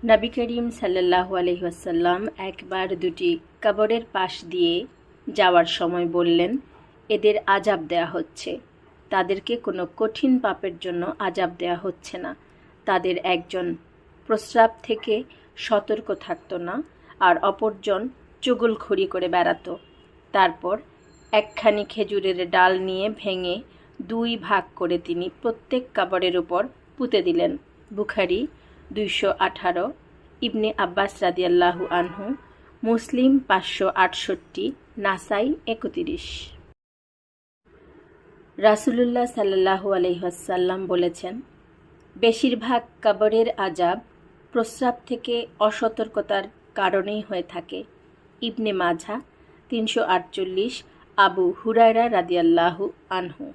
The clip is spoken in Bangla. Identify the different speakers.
Speaker 1: নবী করিম সাল্লাল্লাহু আলাইহি ওয়াসাল্লাম একবার দুটি কবরের পাশ দিয়ে যাওয়ার সময় বললেন, এদের আযাব দেয়া হচ্ছে। তাদেরকে কোনো কঠিন পাপের জন্য আযাব দেয়া হচ্ছে না। তাদের একজন প্রস্রাব থেকে সতর্ক থাকতো না, আর অপরজন চুগলখড়ি করে বেড়াতো। তারপর একখানি খেজুরের ডাল নিয়ে ভেঙে 2 ভাগ করে তিনি প্রত্যেক কবরের উপর পুঁতে দিলেন। বুখারী 218, ইবনে আব্বাস রাদিয়াল্লাহু আনহু, মুসলিম 568, নাসাই 31। রাসূলুল্লাহ সাল্লাল্লাহু আলাইহি ওয়াসাল্লাম বলেছেন, বেশিরভাগ কবরের আযাব প্রস্রাব থেকে অসতর্কতার কারণেই হয়ে থাকে। ইবনে মাজাহ 348, আবু হুরায়রা রাদিয়াল্লাহু আনহু।